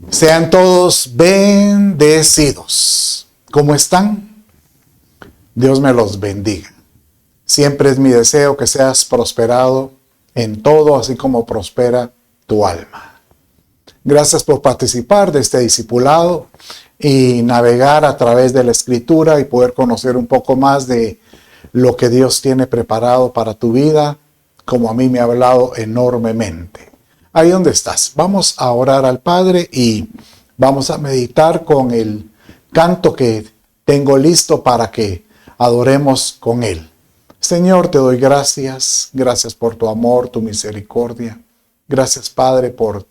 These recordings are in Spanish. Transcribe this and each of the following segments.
Sean todos bendecidos. ¿Cómo están? Dios me los bendiga. Siempre es mi deseo que seas prosperado en todo, así como prospera tu alma. Gracias por participar de este discipulado y navegar a través de la Escritura y poder conocer un poco más de lo que Dios tiene preparado para tu vida, como a mí me ha hablado enormemente. Ahí donde estás, vamos a orar al Padre y vamos a meditar con el canto que tengo listo para que adoremos con él. Señor, te doy gracias por tu amor, tu misericordia. Gracias, Padre, por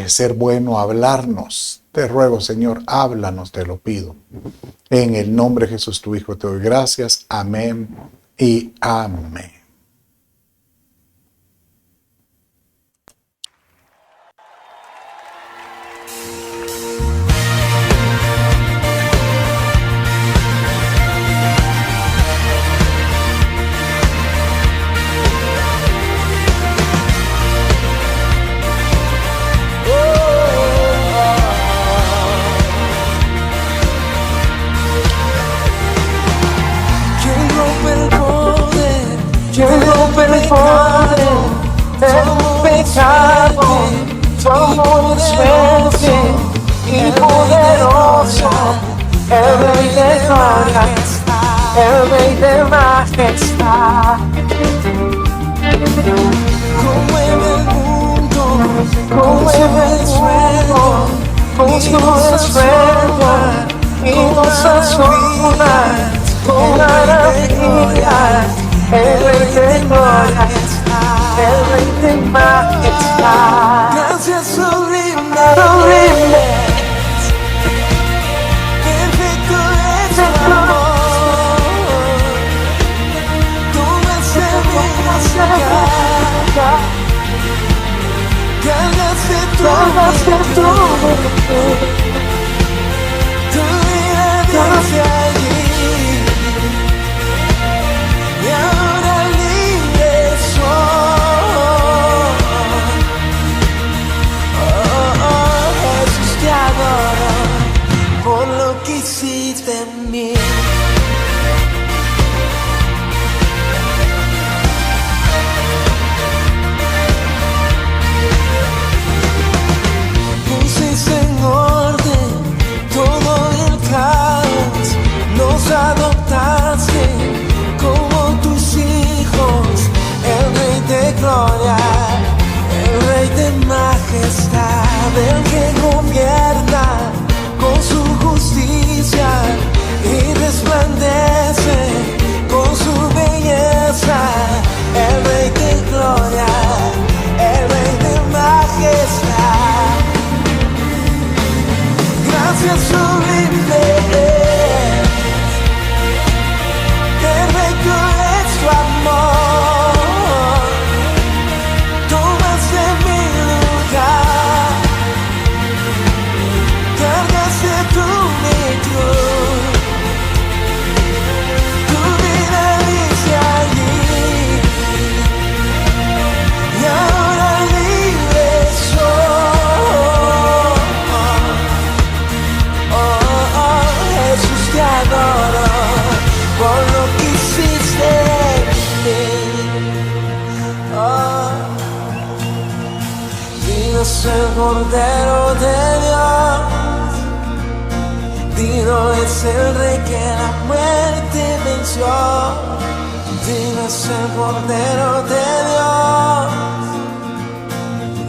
ser bueno, hablarnos. Te ruego, Señor, háblanos, te lo pido. En el nombre de Jesús, tu Hijo, te doy gracias. Amén y amén. El pecado, somos fuerte y poderoso, el Rey de gloria, el Rey de majestad. Conmueve el mundo, conmueve el suelo, con su estrella y nos asoma con maravillas, el Rey de gloria, el Rey de majestad. Gracias sublime, sublime. Perfecto es tu amor. Tú me cargaste tu vida desde allí. Y ahora libre soy. Jesús, te adoro por lo que hiciste en mí. Pusiste en orden todo el caos, nos adoptaste como tus hijos, el Rey de gloria, el Rey de majestad, el que gobierna con su justicia y resplandece con su belleza, el Rey de gloria, el Rey de majestad. Gracias sublime. Perfecto es tu amor, tomaste mi lugar, cargaste tu mi cruz, tu vida dice allí, y ahora libre soy. Jesús, te adoro por lo que hiciste en mí. Digno es el Cordero de Dios, digno es el Rey que la muerte venció. Digno es el Cordero de Dios,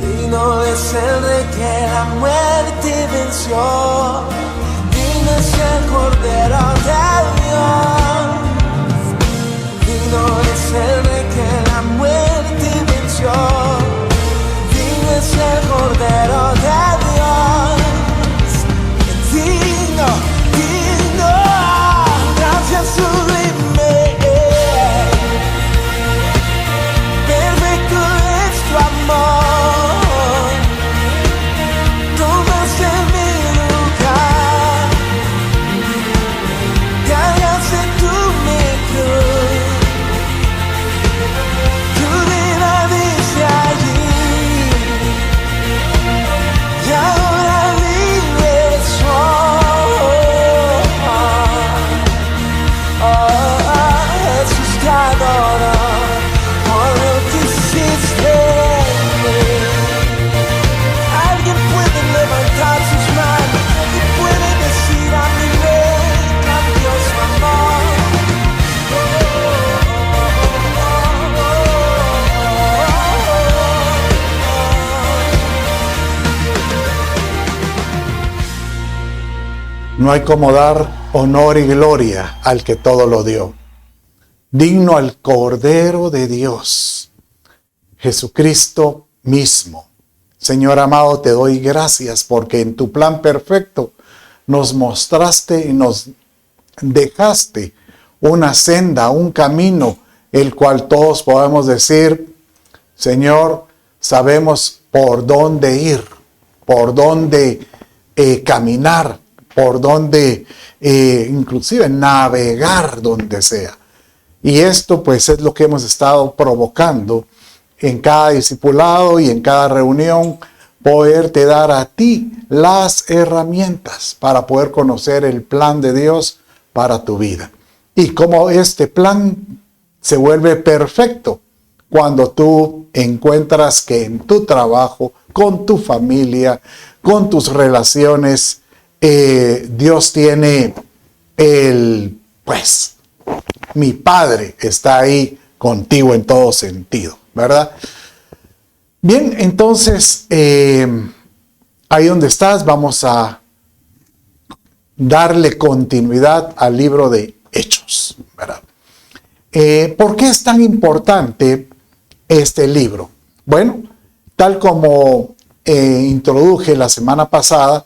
digno es el Rey que la muerte venció. Digno es el Cordero de Dios, digno es el Rey que la muerte venció. Digno es el Cordero de Dios, digno, digno. Gracias sublime. Perfecto es tu amor, tomaste mi lugar, cargaste tu mi cruz, tu vida dice allí, No hay como dar honor y gloria al que todo lo dio. Digno al Cordero de Dios, Jesucristo mismo. Señor amado, te doy gracias porque en tu plan perfecto nos mostraste y nos dejaste una senda, un camino, el cual todos podemos decir, Señor, sabemos por dónde ir, por dónde caminar, por dónde inclusive navegar donde sea. Y esto pues es lo que hemos estado provocando en cada discipulado y en cada reunión, poderte dar a ti las herramientas para poder conocer el plan de Dios para tu vida. Y cómo este plan se vuelve perfecto cuando tú encuentras que en tu trabajo, con tu familia, con tus relaciones, Dios tiene mi Padre está ahí contigo en todo sentido, ¿verdad? Bien, entonces, ahí donde estás, vamos a darle continuidad al libro de Hechos, ¿verdad? ¿Por qué es tan importante este libro? Bueno, tal como introduje la semana pasada,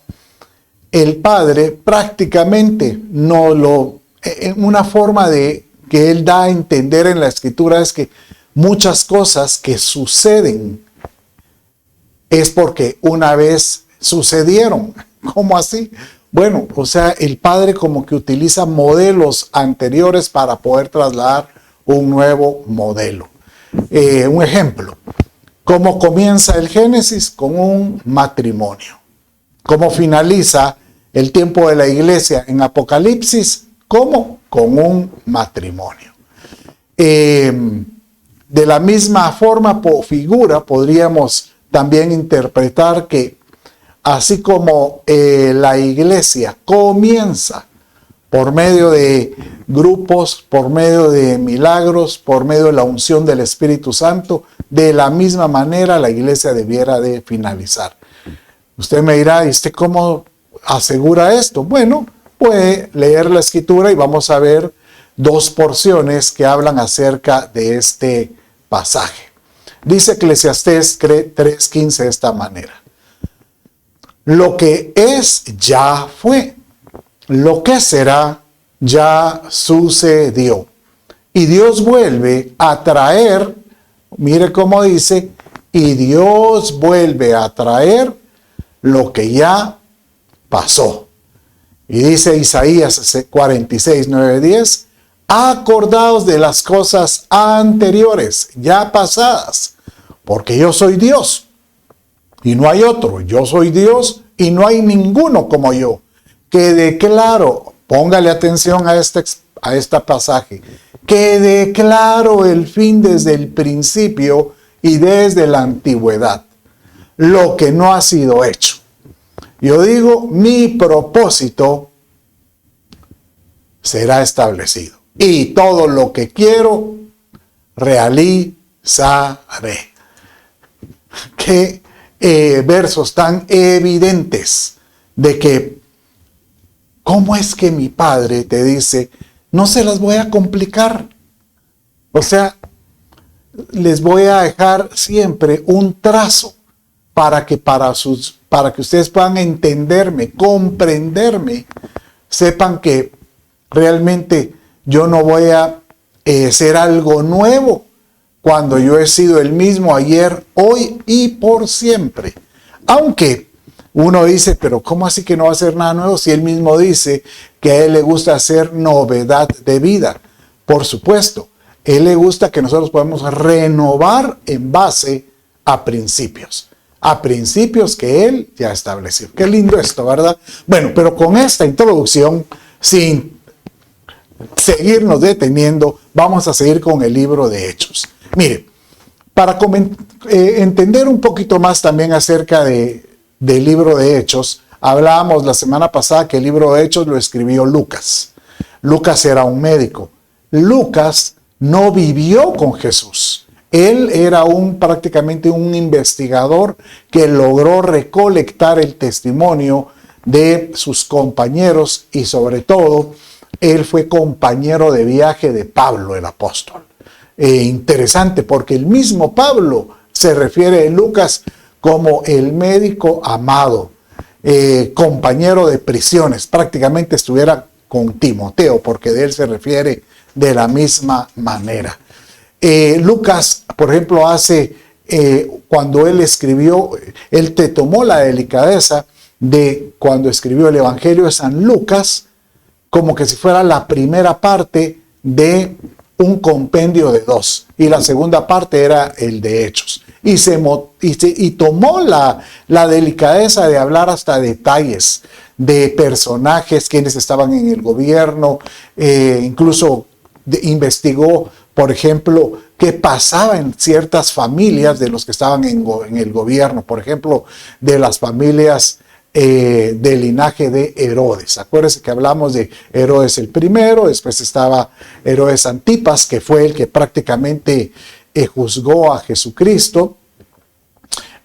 el Padre prácticamente una forma de que Él da a entender en la Escritura es que muchas cosas que suceden es porque una vez sucedieron. ¿Cómo así? Bueno, o sea, el Padre como que utiliza modelos anteriores para poder trasladar un nuevo modelo. Un ejemplo, ¿cómo comienza el Génesis? Con un matrimonio. ¿Cómo finaliza el tiempo de la iglesia en Apocalipsis? ¿Cómo? Con un matrimonio. De la misma forma, figura, podríamos también interpretar que así como la iglesia comienza por medio de grupos, por medio de milagros, por medio de la unción del Espíritu Santo, de la misma manera la iglesia debiera de finalizar. Usted me dirá, ¿y usted cómo asegura esto? Bueno, puede leer la Escritura y vamos a ver dos porciones que hablan acerca de este pasaje. Dice Eclesiastés 3:15 de esta manera. Lo que es, ya fue. Lo que será, ya sucedió. Y Dios vuelve a traer, mire cómo dice, y Dios vuelve a traer lo que ya pasó. Y dice Isaías 46:9-10, acordaos de las cosas anteriores, ya pasadas, porque yo soy Dios y no hay otro. Yo soy Dios y no hay ninguno como yo, que declaro, póngale atención a este pasaje, que declaro el fin desde el principio y desde la antigüedad, lo que no ha sido hecho. Yo digo, mi propósito será establecido y todo lo que quiero realizaré. Qué versos tan evidentes de que cómo es que mi Padre te dice, no se las voy a complicar. O sea, les voy a dejar siempre un trazo para que ustedes puedan entenderme, comprenderme, sepan que realmente yo no voy a ser algo nuevo cuando yo he sido el mismo ayer, hoy y por siempre. Aunque uno dice, pero ¿cómo así que no va a ser nada nuevo si él mismo dice que a él le gusta hacer novedad de vida? Por supuesto, a él le gusta que nosotros podamos renovar en base a principios que él ya estableció. Qué lindo esto, ¿verdad? Bueno, pero con esta introducción, sin seguirnos deteniendo, vamos a seguir con el libro de Hechos. Mire, para entender un poquito más también acerca del libro de Hechos, hablábamos la semana pasada que el libro de Hechos lo escribió Lucas. Lucas era un médico. Lucas no vivió con Jesús. Él era prácticamente un investigador que logró recolectar el testimonio de sus compañeros y sobre todo, él fue compañero de viaje de Pablo el apóstol. Interesante porque el mismo Pablo se refiere en Lucas como el médico amado, compañero de prisiones, prácticamente estuviera con Timoteo porque de él se refiere de la misma manera. Lucas, por ejemplo, cuando él escribió, él te tomó la delicadeza de cuando escribió el Evangelio de San Lucas, como que si fuera la primera parte de un compendio de 2, y la segunda parte era el de Hechos. Y tomó la delicadeza de hablar hasta detalles de personajes, quienes estaban en el gobierno, incluso investigó, por ejemplo, qué pasaba en ciertas familias de los que estaban en el gobierno, por ejemplo, de las familias del linaje de Herodes. Acuérdense que hablamos de Herodes el primero, después estaba Herodes Antipas, que fue el que prácticamente juzgó a Jesucristo,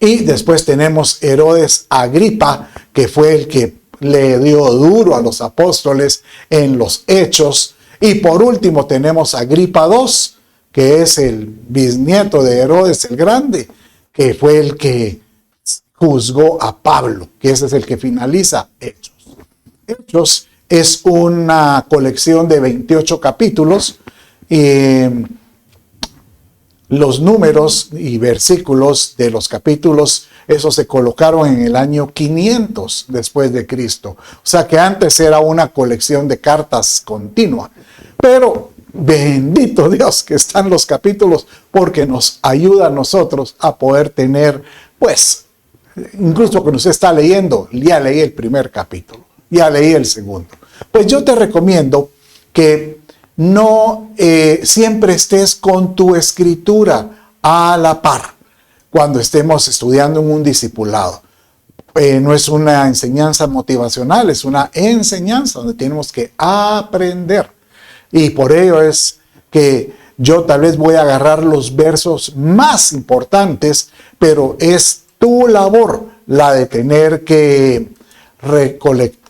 y después tenemos Herodes Agripa, que fue el que le dio duro a los apóstoles en los Hechos, y por último tenemos Agripa II, que es el bisnieto de Herodes el Grande, que fue el que juzgó a Pablo, que ese es el que finaliza Hechos. Hechos es una colección de 28 capítulos. Los números y versículos de los capítulos, esos se colocaron en el año 500 después de Cristo. O sea que antes era una colección de cartas continua. Pero bendito Dios que están los capítulos, porque nos ayuda a nosotros a poder tener, pues, incluso cuando usted está leyendo, ya leí el primer capítulo, ya leí el segundo. Pues yo te recomiendo que no siempre estés con tu escritura a la par cuando estemos estudiando en un discipulado. No es una enseñanza motivacional, es una enseñanza donde tenemos que aprender. Y por ello es que yo tal vez voy a agarrar los versos más importantes, pero es tu labor la de tener que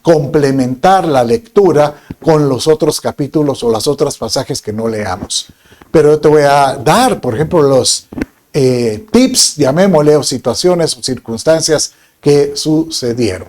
complementar la lectura con los otros capítulos o las otras pasajes que no leamos. Pero yo te voy a dar, por ejemplo, los tips, llamémosle, o situaciones o circunstancias que sucedieron.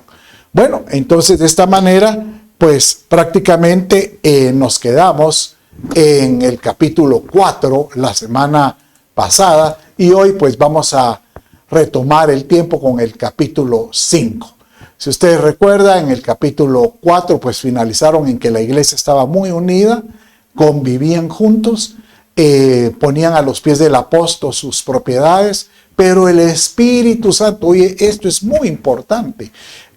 Bueno, entonces de esta manera, pues prácticamente nos quedamos en el capítulo 4 la semana pasada y hoy pues vamos a retomar el tiempo con el capítulo 5. Si ustedes recuerdan, en el capítulo 4 pues finalizaron en que la iglesia estaba muy unida, convivían juntos, ponían a los pies del apóstol sus propiedades, pero el Espíritu Santo, oye, esto es muy importante,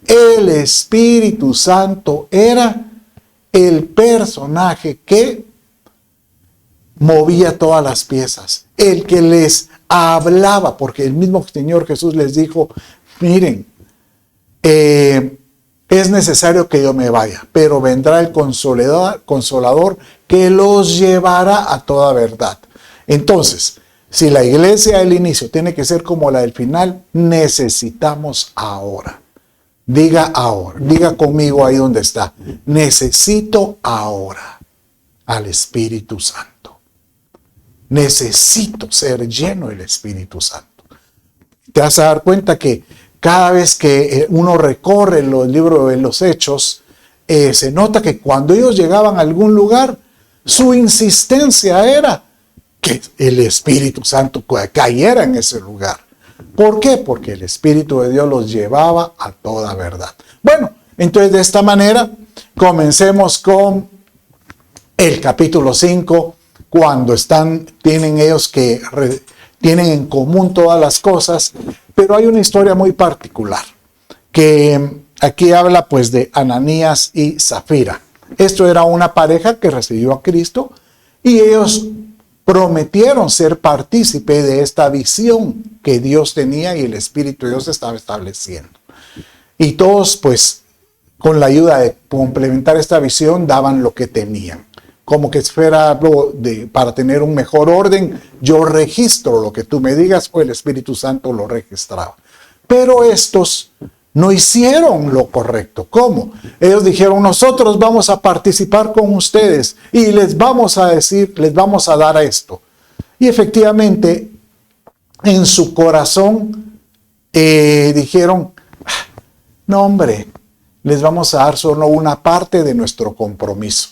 el Espíritu Santo era el personaje que movía todas las piezas, el que les hablaba, porque el mismo Señor Jesús les dijo, miren, es necesario que yo me vaya, pero vendrá el consolador que los llevará a toda verdad. Entonces, si la iglesia del inicio tiene que ser como la del final, necesitamos ahora. Diga ahora, diga conmigo ahí donde está. Necesito ahora al Espíritu Santo. Necesito ser lleno del Espíritu Santo. Te vas a dar cuenta que cada vez que uno recorre los libros de los Hechos, se nota que cuando ellos llegaban a algún lugar, su insistencia era que el Espíritu Santo cayera en ese lugar. ¿Por qué? Porque el Espíritu de Dios los llevaba a toda verdad. Bueno, entonces de esta manera comencemos con el capítulo 5, cuando tienen ellos que tienen en común todas las cosas, pero hay una historia muy particular, que aquí habla pues de Ananías y Zafira. Esto era una pareja que recibió a Cristo y ellos prometieron ser partícipe de esta visión que Dios tenía y el Espíritu de Dios estaba estableciendo. Y todos pues con la ayuda de complementar esta visión daban lo que tenían. Como que fuera algo para tener un mejor orden, yo registro lo que tú me digas, o el Espíritu Santo lo registraba. Pero estos no hicieron lo correcto. ¿Cómo? Ellos dijeron, nosotros vamos a participar con ustedes y les vamos a decir, les vamos a dar esto. Y efectivamente, en su corazón dijeron, no hombre, les vamos a dar solo una parte de nuestro compromiso.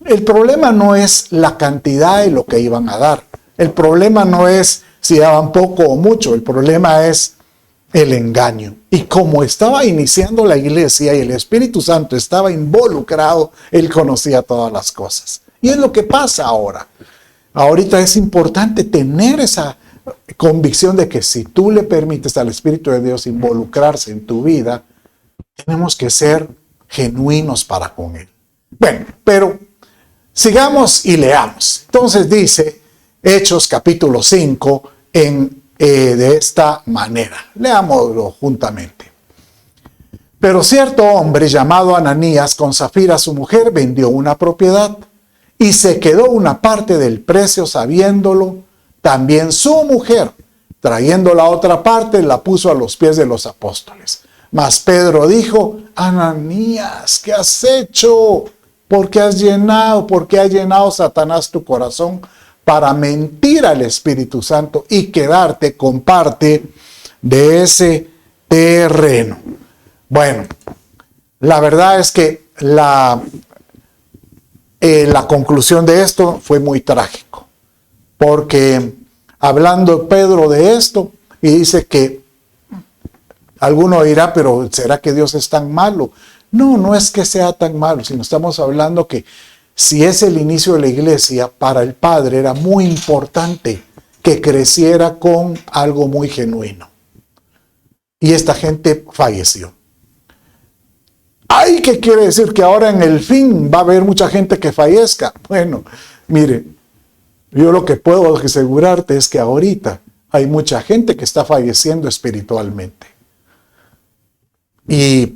El problema no es la cantidad de lo que iban a dar. El problema no es si daban poco o mucho. El problema es el engaño. Y como estaba iniciando la iglesia y el Espíritu Santo estaba involucrado, él conocía todas las cosas. Y es lo que pasa ahora. Ahorita es importante tener esa convicción de que si tú le permites al Espíritu de Dios involucrarse en tu vida, tenemos que ser genuinos para con él. Bueno, pero sigamos y leamos. Entonces dice Hechos capítulo 5 de esta manera. Leámoslo juntamente. Pero cierto hombre llamado Ananías con Zafira su mujer vendió una propiedad y se quedó una parte del precio sabiéndolo también su mujer. Trayendo la otra parte la puso a los pies de los apóstoles. Mas Pedro dijo, Ananías, ¿qué has hecho? ¿Por qué ha llenado Satanás tu corazón para mentir al Espíritu Santo y quedarte con parte de ese terreno? Bueno, la verdad es que la conclusión de esto fue muy trágico, porque hablando Pedro de esto, y dice que alguno dirá, pero ¿será que Dios es tan malo? No, no es que sea tan malo, sino estamos hablando que si es el inicio de la iglesia, para el Padre era muy importante que creciera con algo muy genuino. Y esta gente falleció. ¡Ay! ¿Qué quiere decir? Que ahora en el fin va a haber mucha gente que fallezca. Bueno, mire, yo lo que puedo asegurarte es que ahorita hay mucha gente que está falleciendo espiritualmente. Y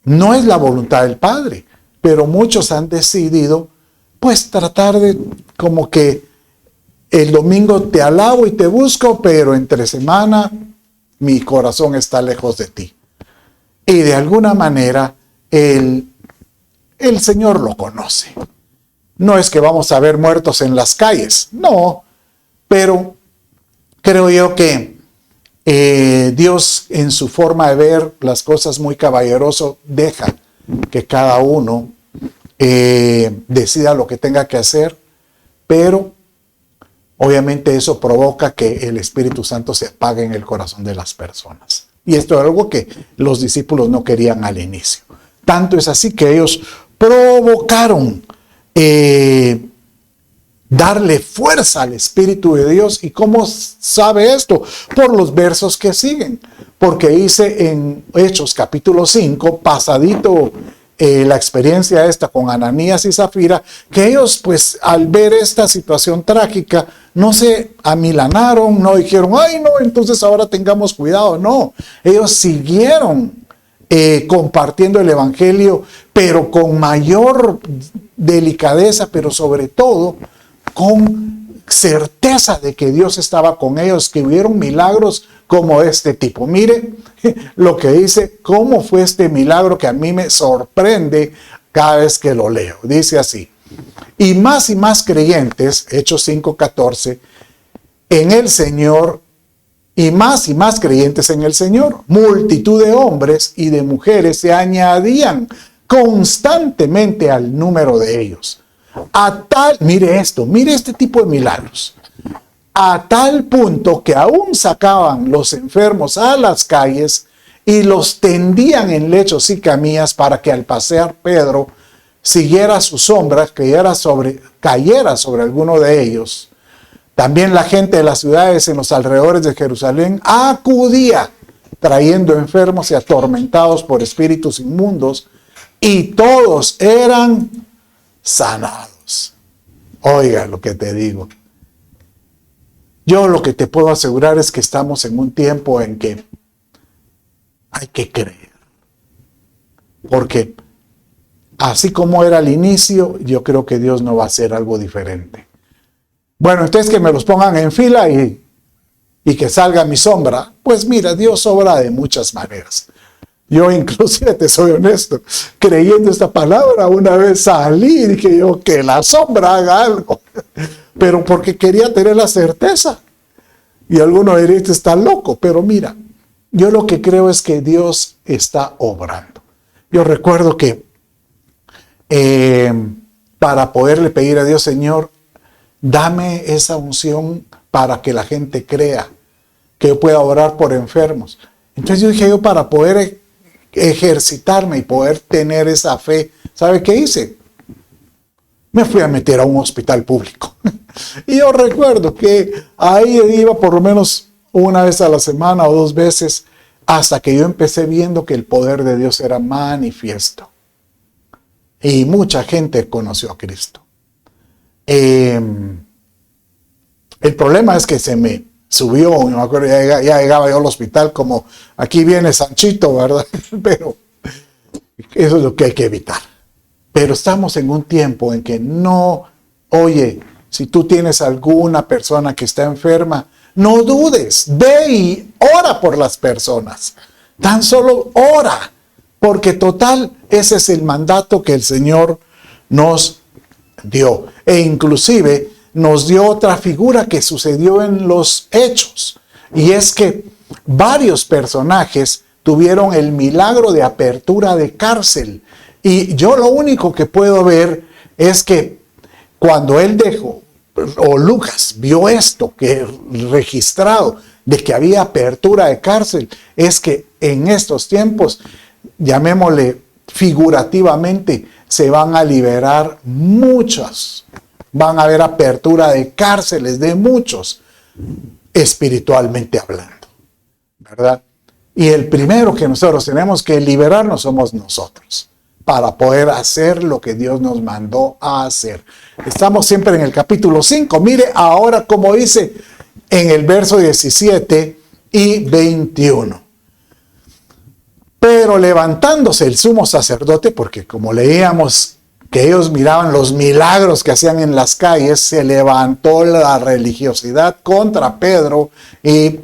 no es la voluntad del Padre, pero muchos han decidido pues tratar de como que el domingo te alabo y te busco, pero entre semana mi corazón está lejos de ti. Y de alguna manera el Señor lo conoce. No es que vamos a ver muertos en las calles, no, pero creo yo que Dios en su forma de ver las cosas muy caballeroso deja que cada uno decida lo que tenga que hacer, pero obviamente eso provoca que el Espíritu Santo se apague en el corazón de las personas. Y esto es algo que los discípulos no querían al inicio. Tanto es así que ellos provocaron darle fuerza al Espíritu de Dios. ¿Y cómo sabe esto? Por los versos que siguen. Porque dice en Hechos capítulo 5, pasadito la experiencia esta con Ananías y Zafira, que ellos pues al ver esta situación trágica no se amilanaron, no dijeron, ay no, entonces ahora tengamos cuidado. No, ellos siguieron compartiendo el evangelio, pero con mayor delicadeza, pero sobre todo con certeza de que Dios estaba con ellos, que hubieron milagros como este tipo. Mire lo que dice, cómo fue este milagro que a mí me sorprende cada vez que lo leo. Dice así, y más creyentes, Hechos 5:14, en el Señor, y más creyentes en el Señor, multitud de hombres y de mujeres se añadían constantemente al número de ellos. Mire esto, mire este tipo de milagros. A tal punto que aún sacaban los enfermos a las calles y los tendían en lechos y camillas para que al pasear Pedro siguiera su sombra, cayera sobre alguno de ellos. También la gente de las ciudades en los alrededores de Jerusalén acudía trayendo enfermos y atormentados por espíritus inmundos, y todos eran sanados. Oiga lo que te digo. Yo lo que te puedo asegurar es que estamos en un tiempo en que hay que creer. Porque así como era al inicio, yo creo que Dios no va a hacer algo diferente. Bueno, entonces que me los pongan en fila y que salga mi sombra. Pues mira, Dios obra de muchas maneras. Yo inclusive, te soy honesto, creyendo esta palabra, una vez salí y dije yo, que la sombra haga algo. Pero porque quería tener la certeza. Y algunos dirían, este está loco. Pero mira, yo lo que creo es que Dios está obrando. Yo recuerdo que para poderle pedir a Dios, Señor, dame esa unción para que la gente crea, que yo pueda orar por enfermos. Entonces yo dije, yo para poder ejercitarme y poder tener esa fe, ¿sabe qué hice? Me fui a meter a un hospital público. Y yo recuerdo que ahí iba por lo menos una vez a la semana o 2 veces, hasta que yo empecé viendo que el poder de Dios era manifiesto. Y mucha gente conoció a Cristo. El problema es que se me subió, no me acuerdo, ya llegaba yo al hospital como, aquí viene Sanchito, ¿verdad? Pero eso es lo que hay que evitar. Pero estamos en un tiempo en que no, oye, si tú tienes alguna persona que está enferma, no dudes, ve y ora por las personas. Tan solo ora, porque total, ese es el mandato que el Señor nos dio. E inclusive nos dio otra figura que sucedió en los Hechos. Y es que varios personajes tuvieron el milagro de apertura de cárcel. Y yo lo único que puedo ver es que cuando él dejó, o Lucas vio esto, que registrado de que había apertura de cárcel, es que en estos tiempos, llamémosle figurativamente, se van a liberar muchos. Van a haber apertura de cárceles de muchos, espiritualmente hablando, ¿verdad? Y el primero que nosotros tenemos que liberarnos somos nosotros, para poder hacer lo que Dios nos mandó a hacer. Estamos siempre en el capítulo 5. Mire ahora cómo dice en el verso 17 y 21. Pero levantándose el sumo sacerdote, porque como leíamos que ellos miraban los milagros que hacían en las calles, se levantó la religiosidad contra Pedro y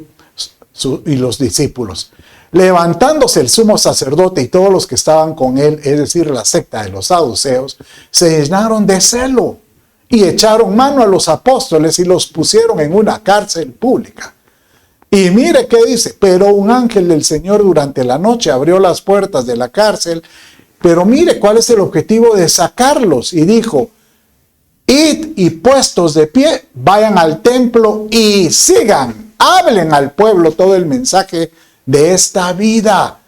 los discípulos. Levantándose el sumo sacerdote y todos los que estaban con él, es decir, la secta de los saduceos, se llenaron de celo y echaron mano a los apóstoles y los pusieron en una cárcel pública. Y mire qué dice, pero un ángel del Señor durante la noche abrió las puertas de la cárcel, pero mire cuál es el objetivo de sacarlos, y dijo, id y puestos de pie, vayan al templo y sigan, hablen al pueblo todo el mensaje de esta vida.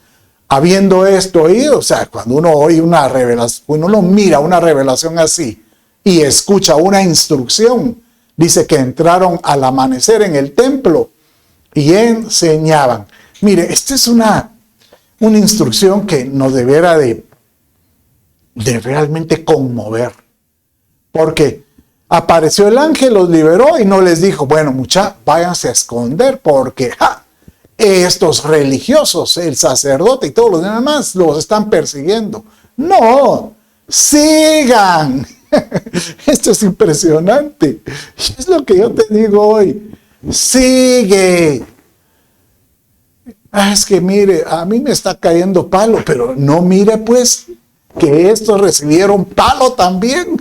Habiendo esto oído, o sea, cuando uno oye una revelación, uno mira una revelación así y escucha una instrucción, dice que entraron al amanecer en el templo y enseñaban. Mire, esta es una instrucción que nos deberá de realmente conmover, porque apareció el ángel, los liberó y no les dijo, bueno, mucha, váyanse a esconder porque estos religiosos, el sacerdote y todos los demás los están persiguiendo. No, sigan. Esto es impresionante. Es lo que yo te digo hoy. Sigue. Es que mire, a mí me está cayendo palo, pero no mire pues que estos recibieron palo también.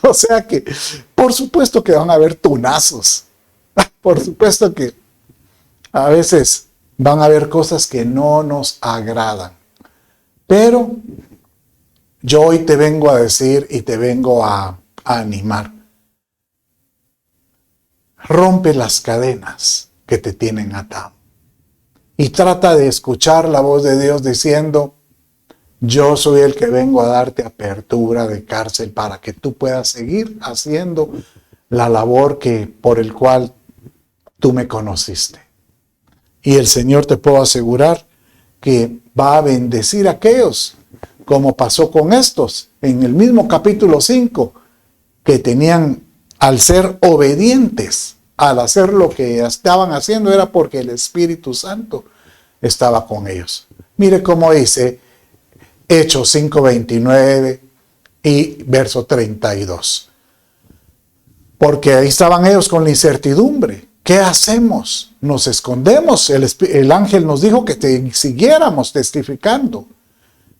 O sea que, por supuesto que van a haber tunazos. Por supuesto que a veces van a haber cosas que no nos agradan. Pero yo hoy te vengo a decir y te vengo a animar. Rompe las cadenas que te tienen atado. Y trata de escuchar la voz de Dios diciendo, yo soy el que vengo a darte apertura de cárcel para que tú puedas seguir haciendo la labor por el cual tú me conociste. Y el Señor, te puedo asegurar que va a bendecir a aquellos, como pasó con estos en el mismo capítulo 5, que tenían, al ser obedientes, al hacer lo que estaban haciendo, era porque el Espíritu Santo estaba con ellos. Mire cómo dice Hechos 5:29 y verso 32. Porque ahí estaban ellos con la incertidumbre. ¿qué hacemos? Nos escondemos. El ángel nos dijo que siguiéramos testificando.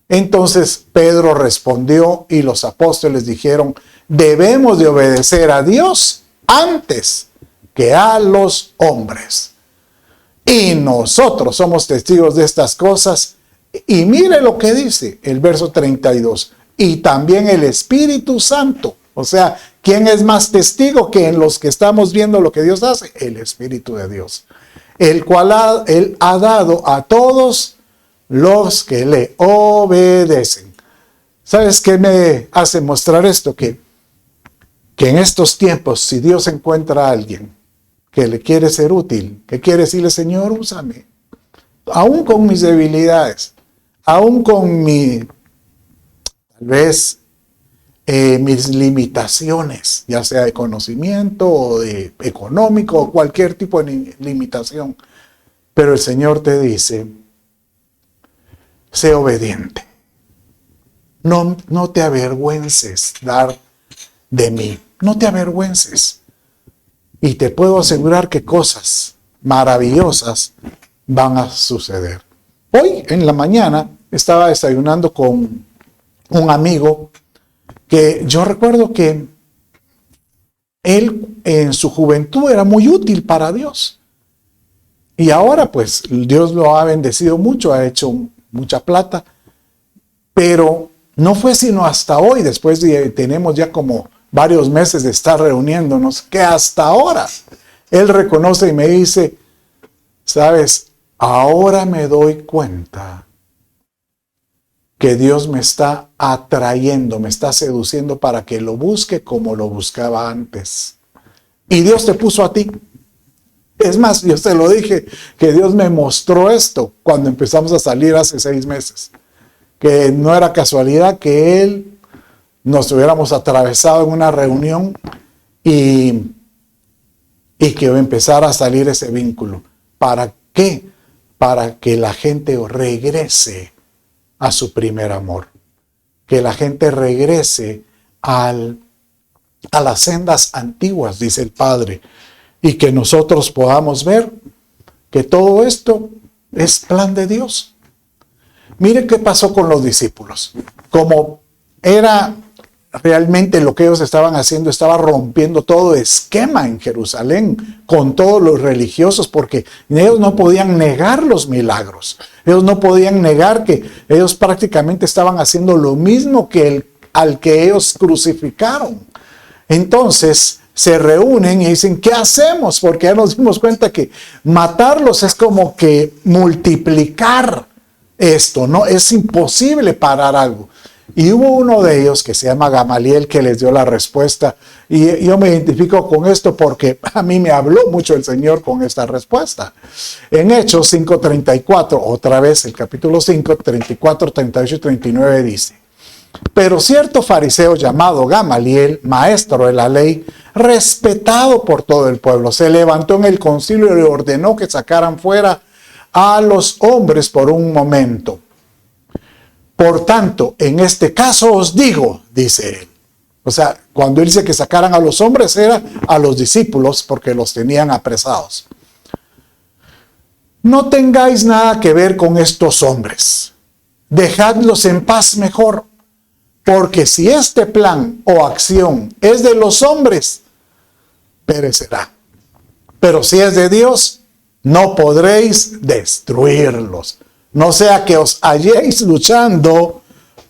Entonces Pedro respondió y los apóstoles dijeron, debemos de obedecer a Dios antes que a los hombres. Y nosotros somos testigos de estas cosas. Y mire lo que dice el verso 32. Y también el Espíritu Santo. O sea, ¿quién es más testigo que en los que estamos viendo lo que Dios hace? El Espíritu de Dios. El cual Él ha dado a todos los que le obedecen. ¿Sabes qué me hace mostrar esto? Que en estos tiempos, si Dios encuentra a alguien que le quiere ser útil, que quiere decirle, Señor, úsame, aún con mis debilidades, aún con tal vez mis limitaciones, ya sea de conocimiento o de económico o cualquier tipo de limitación, pero el Señor te dice, sé obediente. No te avergüences dar de mí. No te avergüences. Y te puedo asegurar que cosas maravillosas van a suceder. Hoy en la mañana estaba desayunando con un amigo que yo recuerdo que él en su juventud era muy útil para Dios. Y ahora pues Dios lo ha bendecido mucho, ha hecho mucha plata, pero no fue sino hasta hoy, después de tenemos ya como varios meses de estar reuniéndonos, que hasta ahora él reconoce y me dice, sabes, ahora me doy cuenta que Dios me está atrayendo, me está seduciendo para que lo busque como lo buscaba antes. Y Dios te puso a ti. Es más, yo te lo dije, que Dios me mostró esto cuando empezamos a salir hace 6 meses. Que no era casualidad que Él nos hubiéramos atravesado en una reunión y que empezara a salir ese vínculo. ¿Para qué? Para que la gente regrese a su primer amor. Que la gente regrese a las sendas antiguas, dice el Padre. Y que nosotros podamos ver que todo esto es plan de Dios. Mire qué pasó con los discípulos. Como era realmente lo que ellos estaban haciendo, estaba rompiendo todo esquema en Jerusalén con todos los religiosos, porque ellos no podían negar los milagros. Ellos no podían negar que ellos prácticamente estaban haciendo lo mismo que al que ellos crucificaron. Entonces se reúnen y dicen, ¿qué hacemos? Porque ya nos dimos cuenta que matarlos es como que multiplicar esto, ¿no? Es imposible parar algo. Y hubo uno de ellos que se llama Gamaliel que les dio la respuesta. Y yo me identifico con esto porque a mí me habló mucho el Señor con esta respuesta. En Hechos 5:34, otra vez el capítulo 5, 34, 38 y 39 dice: pero cierto fariseo llamado Gamaliel, maestro de la ley, respetado por todo el pueblo, se levantó en el concilio y le ordenó que sacaran fuera a los hombres por un momento. Por tanto, en este caso os digo, dice él. O sea, cuando él dice que sacaran a los hombres era a los discípulos porque los tenían apresados. No tengáis nada que ver con estos hombres. Dejadlos en paz mejor. Porque si este plan o acción es de los hombres, perecerá. Pero si es de Dios, no podréis destruirlos. No sea que os halléis luchando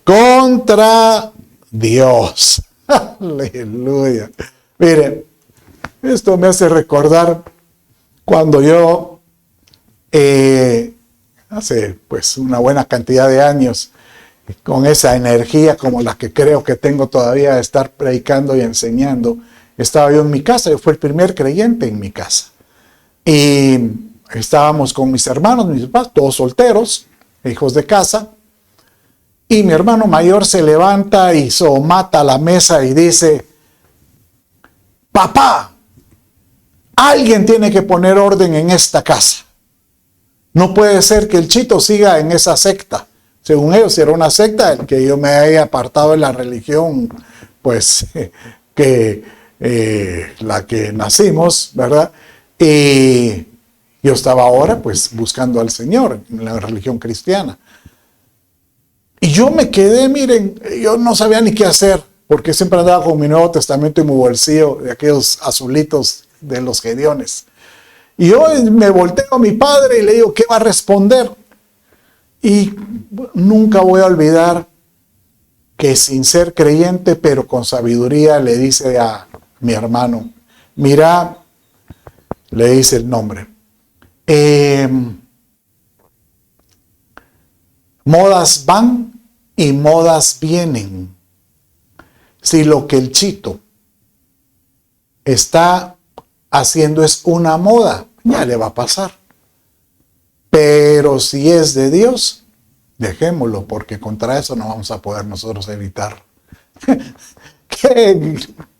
contra Dios. Aleluya. Miren, esto me hace recordar cuando yo, hace pues una buena cantidad de años, con esa energía como la que creo que tengo todavía de estar predicando y enseñando, estaba yo en mi casa. Yo fui el primer creyente en mi casa. Y estábamos con mis hermanos, mis papás, todos solteros, hijos de casa. Y mi hermano mayor se levanta y somata la mesa y dice: papá, alguien tiene que poner orden en esta casa. No puede ser que el Chito siga en esa secta. Según ellos era una secta, el que yo me haya apartado de la religión, pues, la que nacimos, ¿verdad? Y yo estaba ahora pues buscando al Señor en la religión cristiana. Y yo me quedé, miren, yo no sabía ni qué hacer, porque siempre andaba con mi Nuevo Testamento en mi bolsillo, de aquellos azulitos de los Gediones. Y yo me volteo a mi padre y le digo, ¿qué va a responder? Y nunca voy a olvidar que sin ser creyente, pero con sabiduría, le dice a mi hermano, mira, le dice el nombre, modas van y modas vienen. Si lo que el chito está haciendo es una moda, ya le va a pasar. Pero si es de Dios, dejémoslo, porque contra eso no vamos a poder nosotros evitar. Qué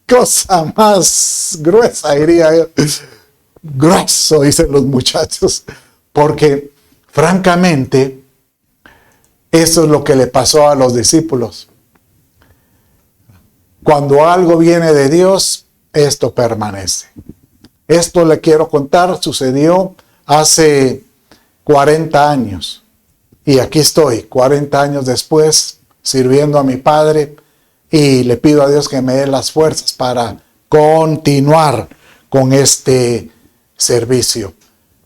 cosa más gruesa, diría yo. Grueso, dicen los muchachos, porque francamente, eso es lo que le pasó a los discípulos. Cuando algo viene de Dios, esto permanece. Esto le quiero contar, sucedió hace 40 años. Y aquí estoy, 40 años después, sirviendo a mi Padre, y le pido a Dios que me dé las fuerzas para continuar con este servicio.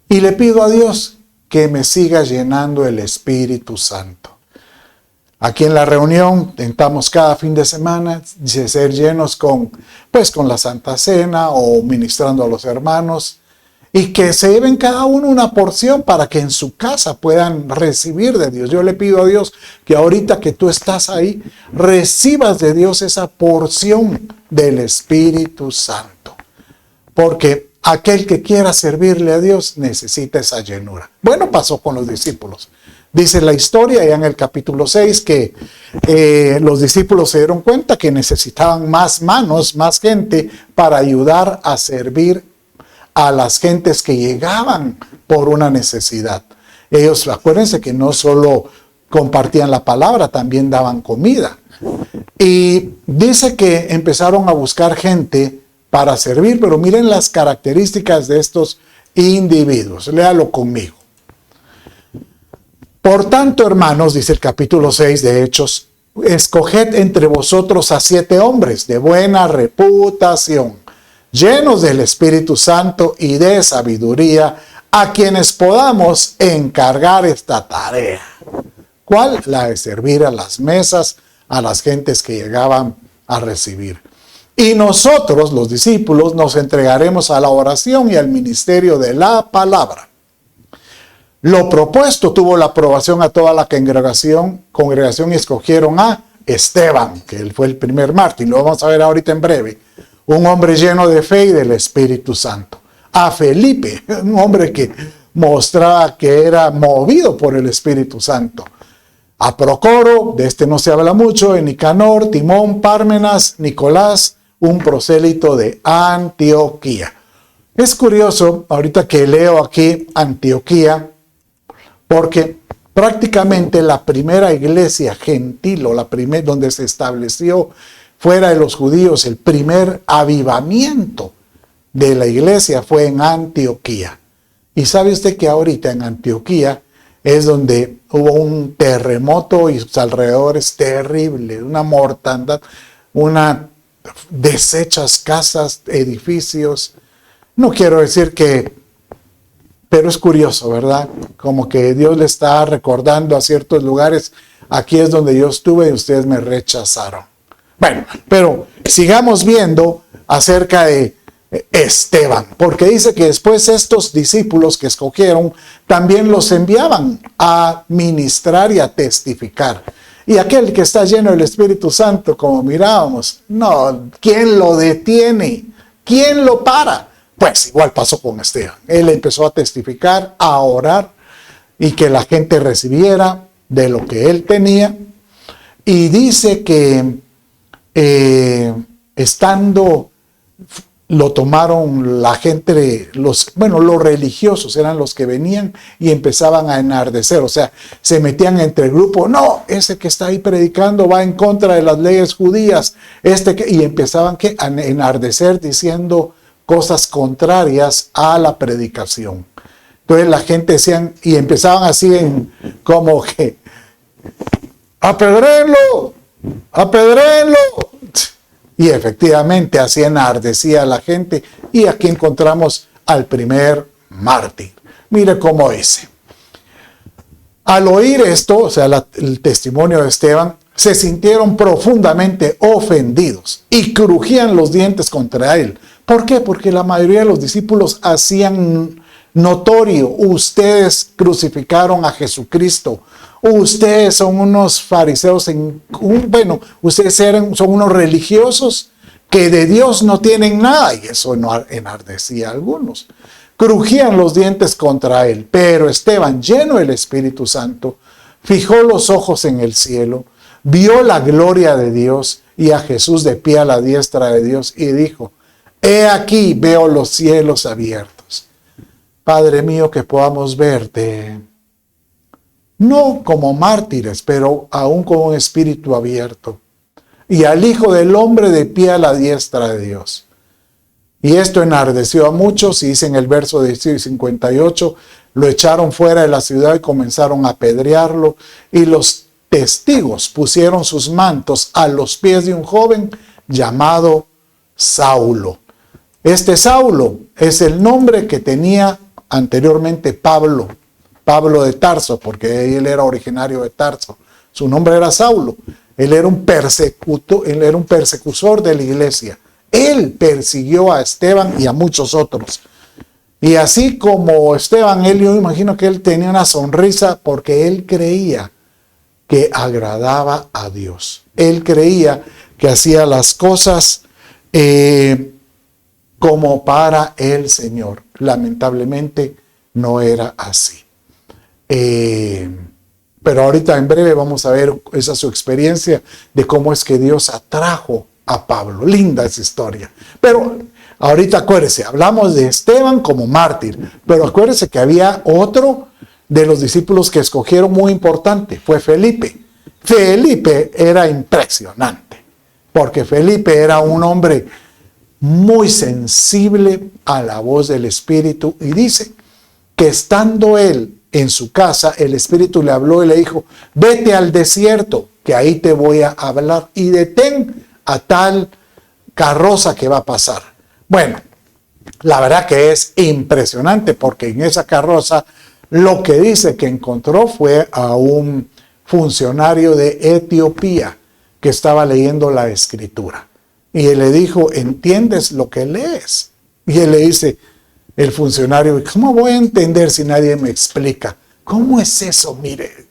Y le pido a Dios que me siga llenando el Espíritu Santo. Aquí en la reunión intentamos cada fin de semana ser llenos con la Santa Cena o ministrando a los hermanos, y que se lleven cada uno una porción para que en su casa puedan recibir de Dios. Yo le pido a Dios que ahorita que tú estás ahí, recibas de Dios esa porción del Espíritu Santo. Porque aquel que quiera servirle a Dios necesita esa llenura. Bueno, pasó con los discípulos. Dice la historia ya en el capítulo 6 que los discípulos se dieron cuenta que necesitaban más manos, más gente para ayudar a servir a las gentes que llegaban por una necesidad. Ellos, acuérdense que no solo compartían la palabra, también daban comida. Y dice que empezaron a buscar gente para servir, pero miren las características de estos individuos. Léalo conmigo. Por tanto, hermanos, dice el capítulo 6 de Hechos, escoged entre vosotros a 7 hombres de buena reputación, llenos del Espíritu Santo y de sabiduría, a quienes podamos encargar esta tarea. ¿Cuál? La de servir a las mesas, a las gentes que llegaban a recibir. Y nosotros, los discípulos, nos entregaremos a la oración y al ministerio de la palabra. Lo propuesto tuvo la aprobación a toda la congregación y escogieron a Esteban, que él fue el primer mártir, lo vamos a ver ahorita en breve, un hombre lleno de fe y del Espíritu Santo. A Felipe, un hombre que mostraba que era movido por el Espíritu Santo. A Procoro, de este no se habla mucho, en Nicanor, Timón, Pármenas, Nicolás, un prosélito de Antioquía. Es curioso, ahorita que leo aquí Antioquía, porque prácticamente la primera iglesia gentil, o la primera donde se estableció fuera de los judíos, el primer avivamiento de la iglesia fue en Antioquía. Y sabe usted que ahorita en Antioquía es donde hubo un terremoto y sus alrededores terrible, una mortandad, una deshechas casas, edificios. No quiero decir que, pero es curioso, ¿verdad? Como que Dios le está recordando a ciertos lugares, aquí es donde yo estuve y ustedes me rechazaron. Bueno, pero sigamos viendo acerca de Esteban, porque dice que después estos discípulos que escogieron también los enviaban a ministrar y a testificar. Y aquel que está lleno del Espíritu Santo, como mirábamos, no, ¿quién lo detiene? ¿Quién lo para? Pues igual pasó con Esteban. Él empezó a testificar, a orar y que la gente recibiera de lo que él tenía. Y dice que estando, lo tomaron la gente, los religiosos eran los que venían y empezaban a enardecer, o sea, se metían entre el grupo, no, ese que está ahí predicando va en contra de las leyes judías, y empezaban a enardecer diciendo cosas contrarias a la predicación. Entonces la gente decían, y empezaban así como que, apedréenlo, apedréenlo. Y efectivamente así enardecía a la gente. Y aquí encontramos al primer mártir. Mire cómo dice. Al oír esto, o sea, el testimonio de Esteban, se sintieron profundamente ofendidos y crujían los dientes contra él. ¿Por qué? Porque la mayoría de los discípulos hacían notorio: ustedes crucificaron a Jesucristo. Ustedes son unos fariseos, ustedes son unos religiosos que de Dios no tienen nada. Y eso enardecía a algunos. Crujían los dientes contra él. Pero Esteban, lleno del Espíritu Santo, fijó los ojos en el cielo, vio la gloria de Dios y a Jesús de pie a la diestra de Dios y dijo: he aquí, veo los cielos abiertos. Padre mío, que podamos verte, no como mártires, pero aún con un espíritu abierto, y al Hijo del Hombre de pie a la diestra de Dios. Y esto enardeció a muchos, y dice en el verso 58, lo echaron fuera de la ciudad y comenzaron a apedrearlo, y los testigos pusieron sus mantos a los pies de un joven llamado Saulo. Este Saulo es el nombre que tenía anteriormente Pablo de Tarso, porque él era originario de Tarso. Su nombre era Saulo. Él era un persecutor de la iglesia. Él persiguió a Esteban y a muchos otros. Y así como Esteban, yo imagino que él tenía una sonrisa porque él creía que agradaba a Dios. Él creía que hacía las cosas como para el Señor. Lamentablemente no era así. Pero ahorita en breve vamos a ver esa su experiencia de cómo es que Dios atrajo a Pablo. Linda esa historia. Pero ahorita acuérdese, hablamos de Esteban como mártir, pero acuérdese que había otro de los discípulos que escogieron muy importante, fue Felipe. Felipe era impresionante, porque Felipe era un hombre muy sensible a la voz del Espíritu, y dice que estando él en su casa, el Espíritu le habló y le dijo: vete al desierto, que ahí te voy a hablar, y detén a tal carroza que va a pasar. Bueno, la verdad que es impresionante, porque en esa carroza lo que dice que encontró fue a un funcionario de Etiopía que estaba leyendo la Escritura. Y él le dijo: ¿entiendes lo que lees? Y él le dice, el funcionario: ¿cómo voy a entender si nadie me explica? ¿Cómo es eso? Mire,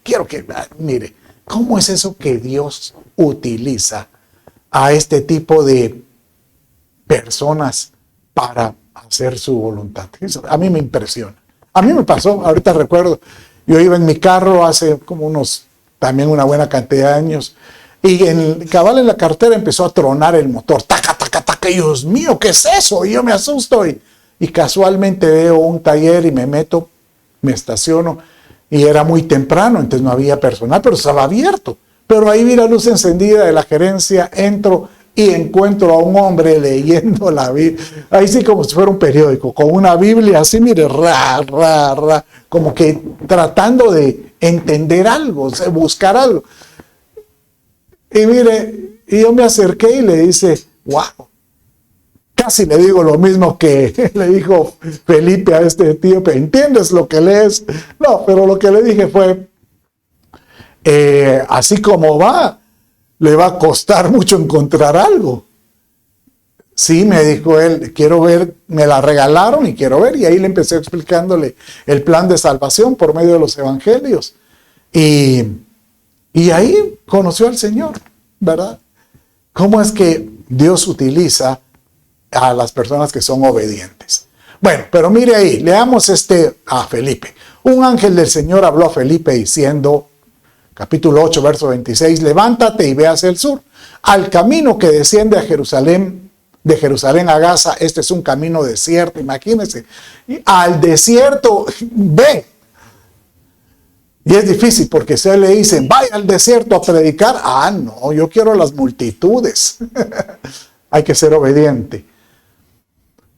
¿cómo es eso que Dios utiliza a este tipo de personas para hacer su voluntad? Eso a mí me impresiona. A mí me pasó, ahorita recuerdo, yo iba en mi carro hace como también una buena cantidad de años, y cabal en la carretera empezó a tronar el motor, taca, taca, taca, y Dios mío, ¿qué es eso? Y yo me asusto, y casualmente veo un taller y me meto, me estaciono, y era muy temprano, entonces no había personal, pero estaba abierto. Pero ahí vi la luz encendida de la gerencia, entro y encuentro a un hombre leyendo la Biblia, ahí sí como si fuera un periódico, con una Biblia así, mire, como que tratando de entender algo, o sea, buscar algo. Y mire, y yo me acerqué y le dice: wow, casi le digo lo mismo que le dijo Felipe a este tío, ¿entiendes lo que lees? No, pero lo que le dije fue, así como va, le va a costar mucho encontrar algo. Sí, me dijo él, quiero ver, me la regalaron y quiero ver. Y ahí le empecé explicándole el plan de salvación por medio de los evangelios. Y ahí conoció al Señor, ¿verdad? ¿Cómo es que Dios utiliza a las personas que son obedientes? Bueno, pero mire ahí, leamos a Felipe. Un ángel del Señor habló a Felipe diciendo, capítulo 8, verso 26, levántate y ve hacia el sur, al camino que desciende a Jerusalén, de Jerusalén a Gaza. Este es un camino desierto, imagínense. Al desierto, ve. Y es difícil porque se le dicen, vaya al desierto a predicar. Ah, no, yo quiero las multitudes. Hay que ser obediente.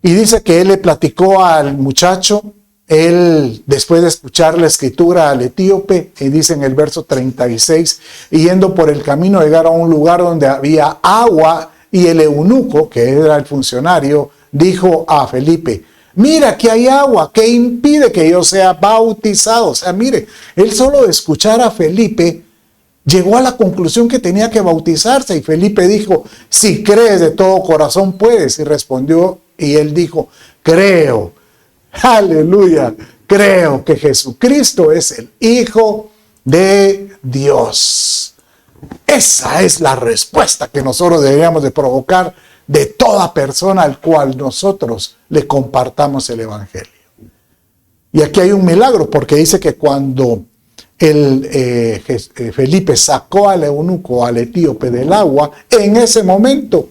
Y dice que él le platicó al muchacho, él después de escuchar la escritura al etíope, y dice en el verso 36, y yendo por el camino llegar a un lugar donde había agua, y el eunuco, que era el funcionario, dijo a Felipe, mira que hay agua, ¿qué impide que yo sea bautizado? O sea, mire, él solo de escuchar a Felipe llegó a la conclusión que tenía que bautizarse, y Felipe dijo, si crees de todo corazón puedes, y respondió, y él dijo, creo, aleluya, creo que Jesucristo es el Hijo de Dios. Esa es la respuesta que nosotros deberíamos de provocar de toda persona al cual nosotros le compartamos el Evangelio. Y aquí hay un milagro, porque dice que cuando Felipe sacó al eunuco, al etíope del agua, en ese momento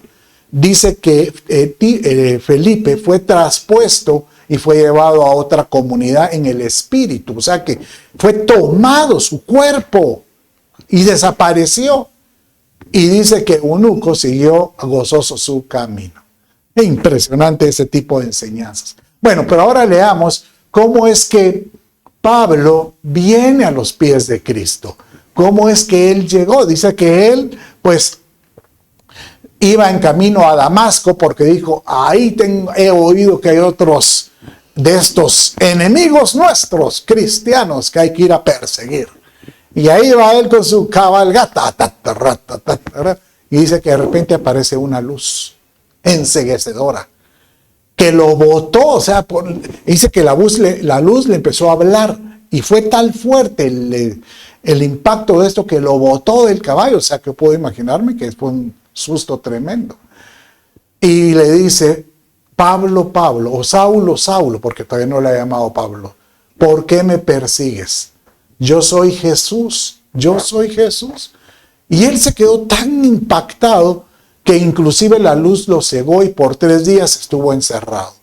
dice que Felipe fue traspuesto y fue llevado a otra comunidad en el espíritu. O sea que fue tomado su cuerpo y desapareció. Y dice que eunuco siguió gozoso su camino. Es impresionante ese tipo de enseñanzas. Bueno, pero ahora leamos cómo es que Pablo viene a los pies de Cristo. ¿Cómo es que él llegó? Dice que él, pues, iba en camino a Damasco porque dijo, ahí he oído que hay otros de estos enemigos nuestros, cristianos, que hay que ir a perseguir. Y ahí va él con su cabalgata, y dice que de repente aparece una luz enceguecedora, que lo botó, o sea, dice que la luz le empezó a hablar, y fue tal fuerte el impacto de esto que lo botó del caballo, o sea, que puedo imaginarme que fue un susto tremendo. Y le dice, Pablo, Pablo, o Saulo, Saulo, porque todavía no le ha llamado Pablo, ¿por qué me persigues? Yo soy Jesús, yo soy Jesús. Y él se quedó tan impactado que inclusive la luz lo cegó y por 3 días estuvo encerrado.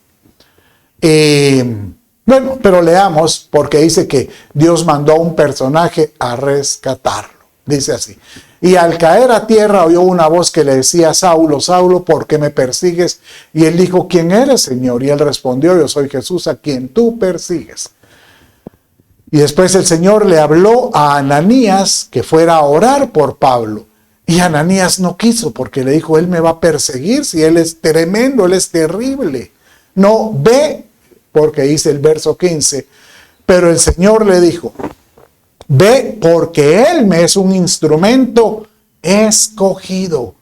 Bueno, pero leamos, porque dice que Dios mandó a un personaje a rescatarlo. Dice así, y al caer a tierra oyó una voz que le decía, Saulo, Saulo, ¿por qué me persigues? Y él dijo, ¿quién eres, Señor? Y él respondió, yo soy Jesús a quien tú persigues. Y después el Señor le habló a Ananías que fuera a orar por Pablo. Y Ananías no quiso porque le dijo, él me va a perseguir si él es tremendo, él es terrible. No, ve, porque dice el verso 15, pero el Señor le dijo, ve porque él me es un instrumento escogido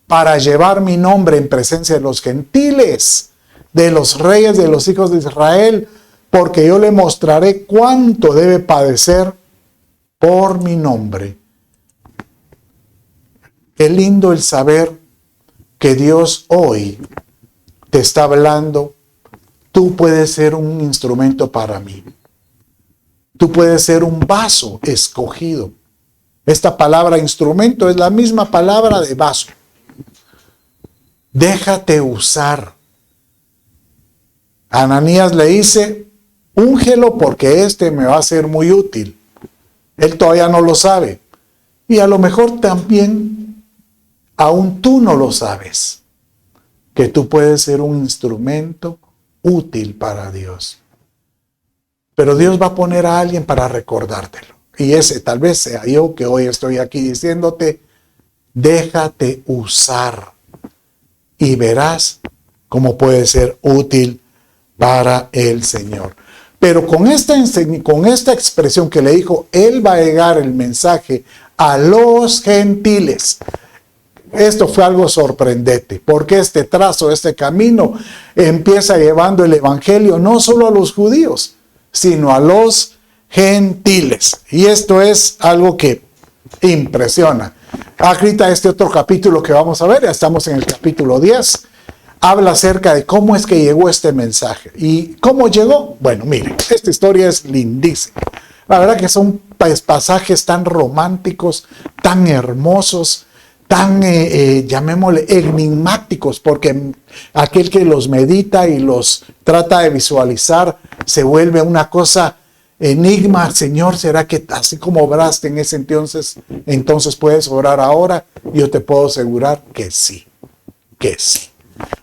para llevar mi nombre en presencia de los gentiles, de los reyes de los hijos de Israel, porque yo le mostraré cuánto debe padecer por mi nombre. Qué lindo el saber que Dios hoy te está hablando. Tú puedes ser un instrumento para mí. Tú puedes ser un vaso escogido. Esta palabra instrumento es la misma palabra de vaso. Déjate usar. Ananías le dice, úngelo porque este me va a ser muy útil. Él todavía no lo sabe. Y a lo mejor también, aún tú no lo sabes, que tú puedes ser un instrumento útil para Dios. Pero Dios va a poner a alguien para recordártelo. Y ese tal vez sea yo que hoy estoy aquí diciéndote, déjate usar y verás cómo puede ser útil para el Señor. Pero con esta expresión que le dijo, él va a llegar el mensaje a los gentiles. Esto fue algo sorprendente, porque este trazo, este camino, empieza llevando el evangelio no solo a los judíos, sino a los gentiles. Y esto es algo que impresiona. Ahorita este otro capítulo que vamos a ver, ya estamos en el capítulo 10, habla acerca de cómo es que llegó este mensaje. ¿Y cómo llegó? Bueno, miren, esta historia es lindísima. La verdad que son pasajes tan románticos, tan hermosos, tan, llamémosle, enigmáticos, porque aquel que los medita y los trata de visualizar se vuelve una cosa enigma. Señor, ¿será que así como obraste en ese entonces puedes orar ahora? Yo te puedo asegurar que sí, que sí.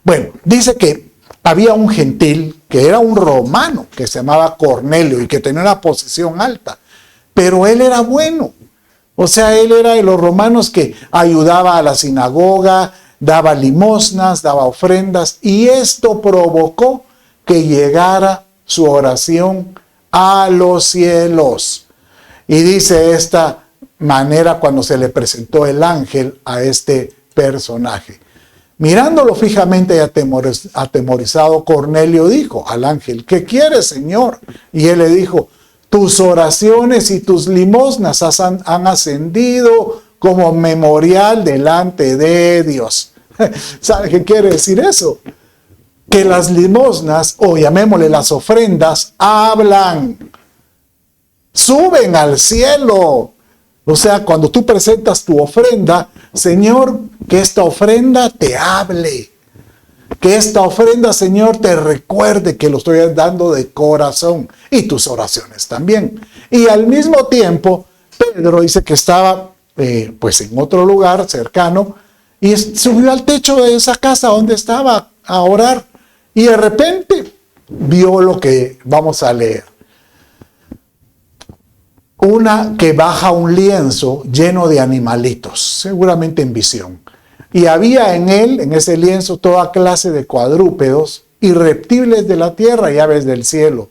Bueno, dice que había un gentil que era un romano que se llamaba Cornelio y que tenía una posición alta, pero él era bueno. O sea, él era de los romanos que ayudaba a la sinagoga, daba limosnas, daba ofrendas, y esto provocó que llegara su oración a los cielos. Y dice de esta manera cuando se le presentó el ángel a este personaje. Mirándolo fijamente y atemorizado, Cornelio dijo al ángel: ¿qué quieres, Señor? Y él le dijo: tus oraciones y tus limosnas han ascendido como memorial delante de Dios. ¿Sabe qué quiere decir eso? Que las limosnas, o llamémosle las ofrendas, hablan, suben al cielo. O sea, cuando tú presentas tu ofrenda, Señor, que esta ofrenda te hable. Que esta ofrenda, Señor, te recuerde que lo estoy dando de corazón. Y tus oraciones también. Y al mismo tiempo, Pedro dice que estaba pues en otro lugar cercano y subió al techo de esa casa donde estaba a orar. Y de repente vio lo que vamos a leer. Una que baja un lienzo lleno de animalitos, seguramente en visión. Y había en él, en ese lienzo, toda clase de cuadrúpedos y reptiles de la tierra y aves del cielo.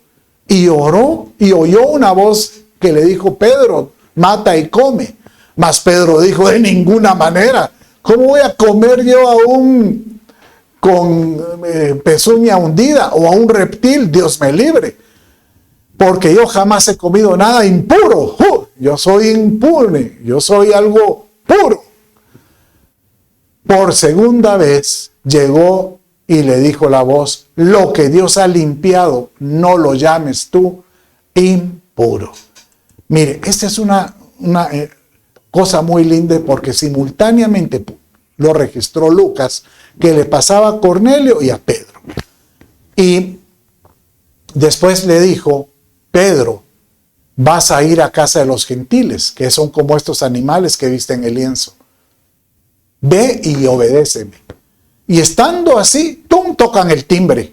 Y oró y oyó una voz que le dijo: Pedro, mata y come. Mas Pedro dijo: de ninguna manera. ¿Cómo voy a comer yo a un con pezuña hundida o a un reptil? Dios me libre. Porque yo jamás he comido nada impuro. Yo soy impune, yo soy algo puro. Por segunda vez llegó y le dijo la voz: lo que Dios ha limpiado, no lo llames tú impuro. Mire, esta es una cosa muy linda, porque simultáneamente lo registró Lucas, que le pasaba a Cornelio y a Pedro. Y después le dijo: Pedro, vas a ir a casa de los gentiles, que son como estos animales que viste en el lienzo. Ve y obedéceme. Y estando así, tocan el timbre.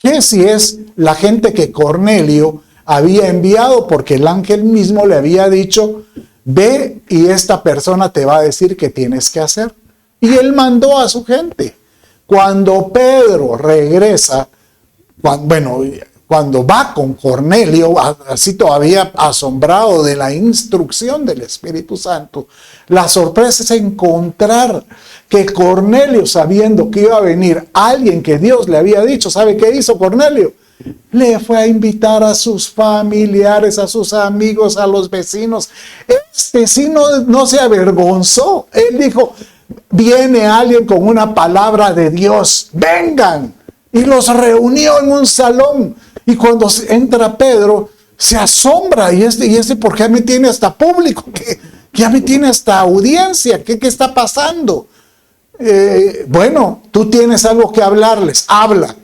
¿Qué si es la gente que Cornelio había enviado? Porque el ángel mismo le había dicho: ve y esta persona te va a decir qué tienes que hacer. Y él mandó a su gente. Cuando Pedro regresa, cuando va con Cornelio, así todavía asombrado de la instrucción del Espíritu Santo, la sorpresa es encontrar que Cornelio, sabiendo que iba a venir alguien que Dios le había dicho, ¿sabe qué hizo Cornelio? Le fue a invitar a sus familiares, a sus amigos, a los vecinos. Este sí no se avergonzó. Él dijo: viene alguien con una palabra de Dios, vengan. Y los reunió en un salón. Y cuando entra Pedro, se asombra. ¿Y este por qué me tiene hasta público? ¿Qué ya me tiene hasta audiencia? ¿Qué está pasando? Bueno, tú tienes algo que hablarles. Habla.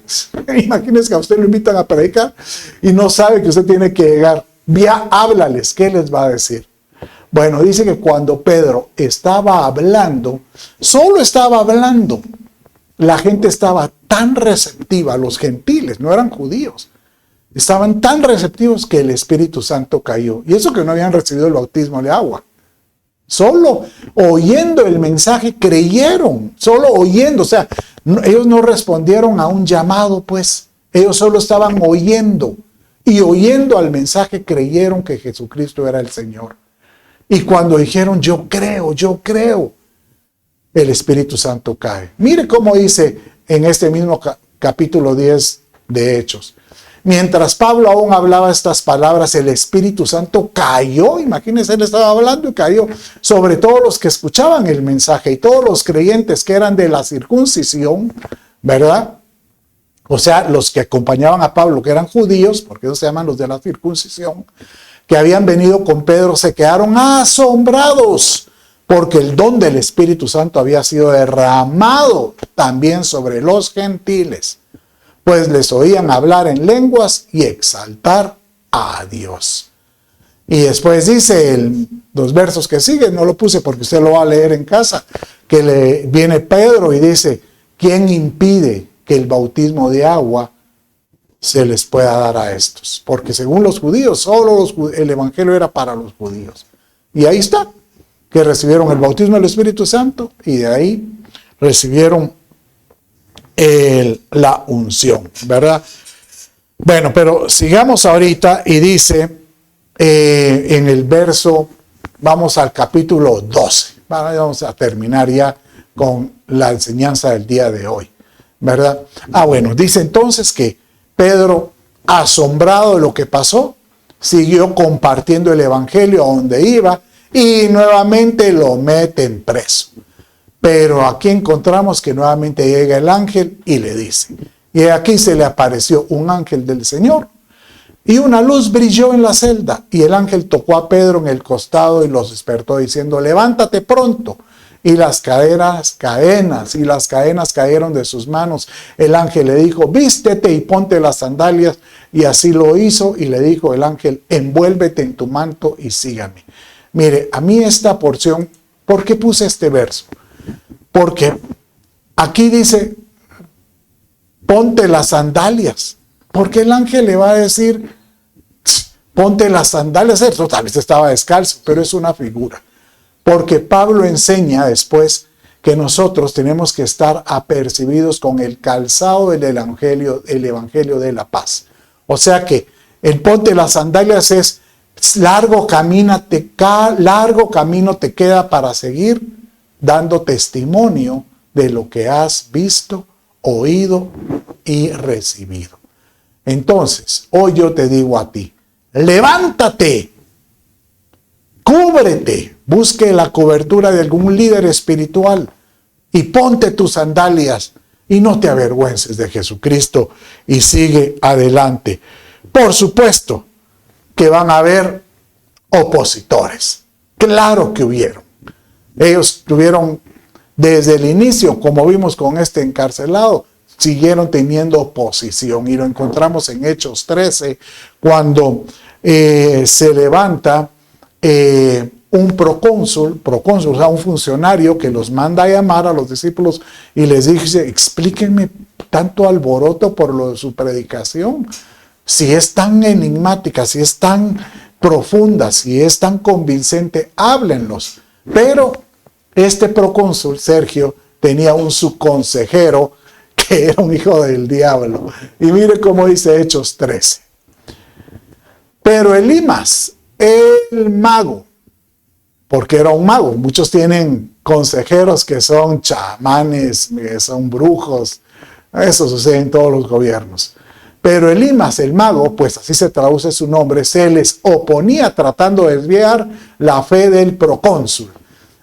Imagínense que a usted lo invitan a predicar y no sabe que usted tiene que llegar. Ya háblales. ¿Qué les va a decir? Bueno, dice que cuando Pedro estaba hablando, solo estaba hablando, la gente estaba tan receptiva, los gentiles, no eran judíos, estaban tan receptivos que el Espíritu Santo cayó. Y eso que no habían recibido el bautismo de agua. Solo oyendo el mensaje creyeron, solo oyendo. O sea, ellos no respondieron a un llamado, pues. Ellos solo estaban oyendo. Y oyendo al mensaje creyeron que Jesucristo era el Señor. Y cuando dijeron: yo creo, el Espíritu Santo cae. Mire cómo dice en este mismo capítulo 10 de Hechos. Mientras Pablo aún hablaba estas palabras, el Espíritu Santo cayó. Imagínense, él estaba hablando y cayó sobre todos los que escuchaban el mensaje y todos los creyentes que eran de la circuncisión, ¿verdad? O sea, los que acompañaban a Pablo, que eran judíos, porque ellos se llaman los de la circuncisión, que habían venido con Pedro, se quedaron asombrados porque el don del Espíritu Santo había sido derramado también sobre los gentiles, pues les oían hablar en lenguas y exaltar a Dios. Y después dice los versos que siguen, no lo puse porque usted lo va a leer en casa, que viene Pedro y dice: ¿quién impide que el bautismo de agua se les pueda dar a estos. Porque según los judíos, el evangelio era para los judíos. Y ahí está, que recibieron el bautismo del Espíritu Santo y de ahí recibieron la unción, ¿verdad? Bueno, pero sigamos ahorita y dice en el verso, vamos al capítulo 12. Vamos a terminar ya con la enseñanza del día de hoy, ¿verdad? Bueno, dice entonces que Pedro, asombrado de lo que pasó, siguió compartiendo el evangelio a donde iba y nuevamente lo meten preso. Pero aquí encontramos que nuevamente llega el ángel y le dice, y aquí se le apareció un ángel del Señor y una luz brilló en la celda y el ángel tocó a Pedro en el costado y los despertó diciendo, levántate pronto. Y las cadenas cayeron de sus manos. El ángel le dijo, vístete y ponte las sandalias. Y así lo hizo y le dijo el ángel, envuélvete en tu manto y sígame. Mire, a mí esta porción, ¿por qué puse este verso? Porque aquí dice, ponte las sandalias. ¿Por qué el ángel le va a decir, ponte las sandalias? Eso tal vez estaba descalzo, pero es una figura. Porque Pablo enseña después que nosotros tenemos que estar apercibidos con el calzado del evangelio de la paz. O sea que el ponte las sandalias es largo camino te queda para seguir dando testimonio de lo que has visto, oído y recibido. Entonces, hoy yo te digo a ti, levántate, cúbrete, busque la cobertura de algún líder espiritual y ponte tus sandalias y no te avergüences de Jesucristo y sigue adelante. Por supuesto que van a haber opositores. Claro que hubieron. Ellos tuvieron desde el inicio, como vimos con este encarcelado, siguieron teniendo oposición y lo encontramos en Hechos 13 cuando se levanta un procónsul, o sea, un funcionario que los manda a llamar a los discípulos y les dice, explíquenme tanto alboroto por lo de su predicación, si es tan enigmática, si es tan profunda, si es tan convincente, háblenlos. Pero este procónsul, Sergio, tenía un subconsejero que era un hijo del diablo. Y mire cómo dice Hechos 13. Pero Elimas, el mago, porque era un mago, muchos tienen consejeros que son chamanes, que son brujos, eso sucede en todos los gobiernos. Pero Elimas, el mago, pues así se traduce su nombre, se les oponía tratando de desviar la fe del procónsul.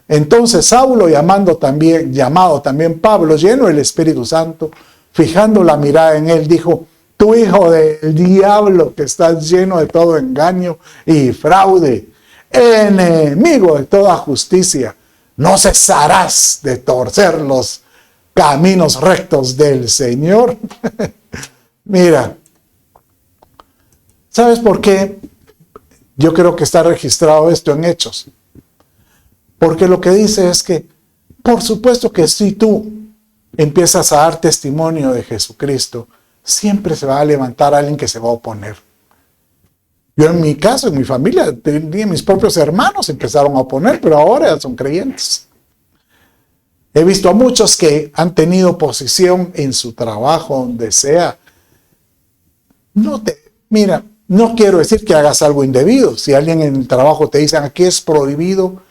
Entonces Saulo, llamado también Pablo, lleno del Espíritu Santo, fijando la mirada en él, dijo, tú hijo del diablo que estás lleno de todo engaño y fraude, enemigo de toda justicia, no cesarás de torcer los caminos rectos del Señor. Mira, ¿sabes por qué? Yo creo que está registrado esto en Hechos. Porque lo que dice es que, por supuesto que si tú empiezas a dar testimonio de Jesucristo, siempre se va a levantar alguien que se va a oponer. Yo en mi caso, en mi familia, mis propios hermanos empezaron a oponer, pero ahora ya son creyentes. He visto a muchos que han tenido oposición en su trabajo, donde sea. Mira, no quiero decir que hagas algo indebido. Si alguien en el trabajo te dice, aquí es prohibido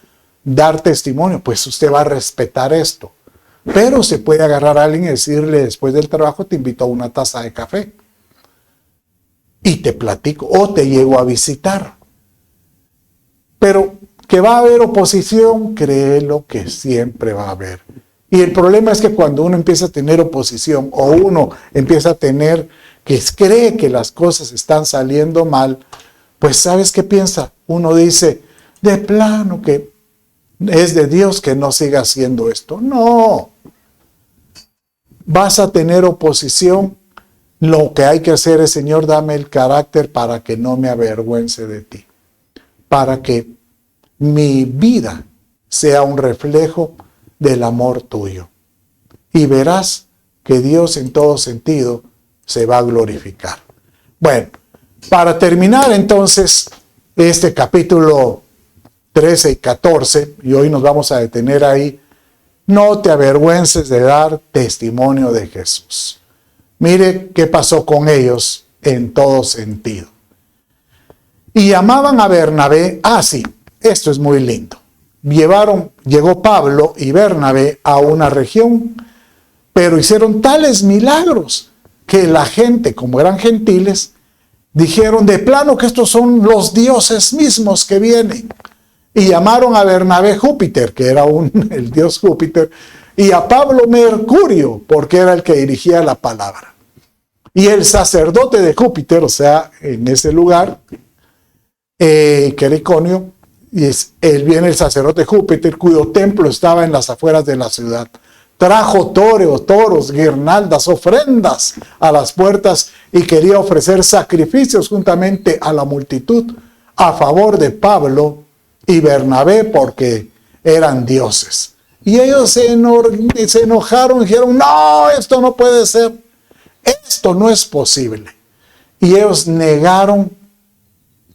dar testimonio, pues usted va a respetar esto. Pero se puede agarrar a alguien y decirle después del trabajo, te invito a una taza de café. Y te platico, o te llego a visitar. Pero que va a haber oposición, créelo que siempre va a haber. Y el problema es que cuando uno empieza a tener oposición, o uno empieza a tener que cree que las cosas están saliendo mal, pues ¿sabes qué piensa? Uno dice, de plano que es de Dios que no siga haciendo esto. No. Vas a tener oposición. Lo que hay que hacer es, Señor, dame el carácter para que no me avergüence de ti. Para que mi vida sea un reflejo del amor tuyo. Y verás que Dios en todo sentido se va a glorificar. Bueno, para terminar entonces este capítulo 13 y 14, y hoy nos vamos a detener ahí, no te avergüences de dar testimonio de Jesús. Mire qué pasó con ellos en todo sentido. Y llamaban a Bernabé, sí, esto es muy lindo. Llegó Pablo y Bernabé a una región, pero hicieron tales milagros que la gente, como eran gentiles, dijeron de plano que estos son los dioses mismos que vienen. Y llamaron a Bernabé Júpiter, que era el dios Júpiter, y a Pablo Mercurio, porque era el que dirigía la palabra. Y el sacerdote de Júpiter, o sea, en ese lugar, que era Iconio, él viene el sacerdote Júpiter, cuyo templo estaba en las afueras de la ciudad. Trajo toros, guirnaldas, ofrendas a las puertas y quería ofrecer sacrificios juntamente a la multitud a favor de Pablo y Bernabé, porque eran dioses. Y ellos se enojaron y dijeron, no, esto no puede ser, esto no es posible. Y ellos negaron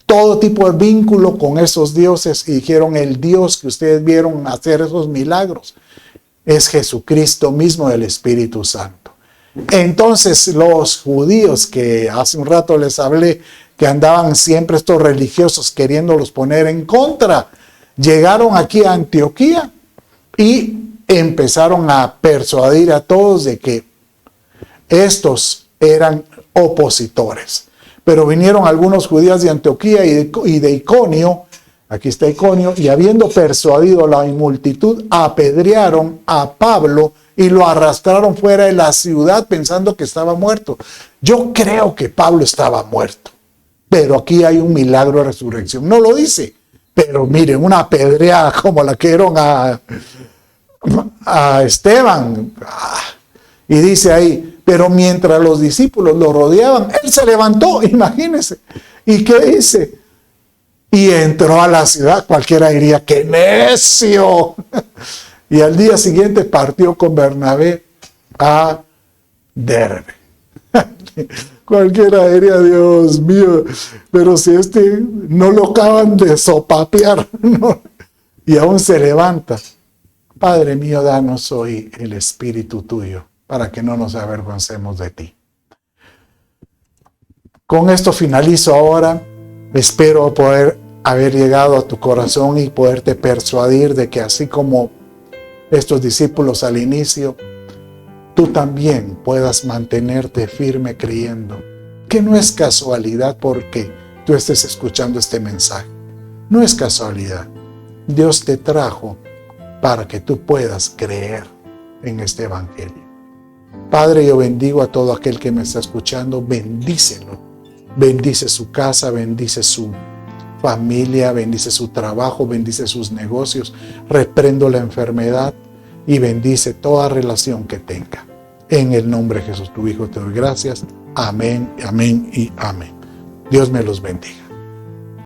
todo tipo de vínculo con esos dioses y dijeron, el Dios que ustedes vieron hacer esos milagros es Jesucristo mismo, del Espíritu Santo. Entonces los judíos, que hace un rato les hablé, que andaban siempre estos religiosos queriéndolos poner en contra, llegaron aquí a Antioquía y empezaron a persuadir a todos de que estos eran opositores. Pero vinieron algunos judíos de Antioquía y de Iconio, aquí está Iconio, y habiendo persuadido a la multitud, apedrearon a Pablo y lo arrastraron fuera de la ciudad pensando que estaba muerto. Yo creo que Pablo estaba muerto, pero aquí hay un milagro de resurrección. No lo dice, pero miren, una apedreada como la que dieron a Esteban. Y dice ahí, pero mientras los discípulos lo rodeaban, él se levantó, imagínense. ¿Y qué dice? Y entró a la ciudad. Cualquiera diría, ¡qué necio! Y al día siguiente partió con Bernabé a Derbe. Cualquiera diría, Dios mío, pero si no lo acaban de sopapear, ¿no? Y aún se levanta. Padre mío, danos hoy el espíritu tuyo, para que no nos avergoncemos de ti. Con esto finalizo ahora. Espero poder haber llegado a tu corazón y poderte persuadir de que así como estos discípulos al inicio, tú también puedas mantenerte firme creyendo que no es casualidad porque tú estés escuchando este mensaje. No es casualidad. Dios te trajo para que tú puedas creer en este evangelio. Padre, yo bendigo a todo aquel que me está escuchando. Bendícelo. Bendice su casa, bendice su familia, bendice su trabajo, bendice sus negocios. Reprendo la enfermedad y bendice toda relación que tenga. En el nombre de Jesús, tu Hijo, te doy gracias. Amén, amén y amén. Dios me los bendiga.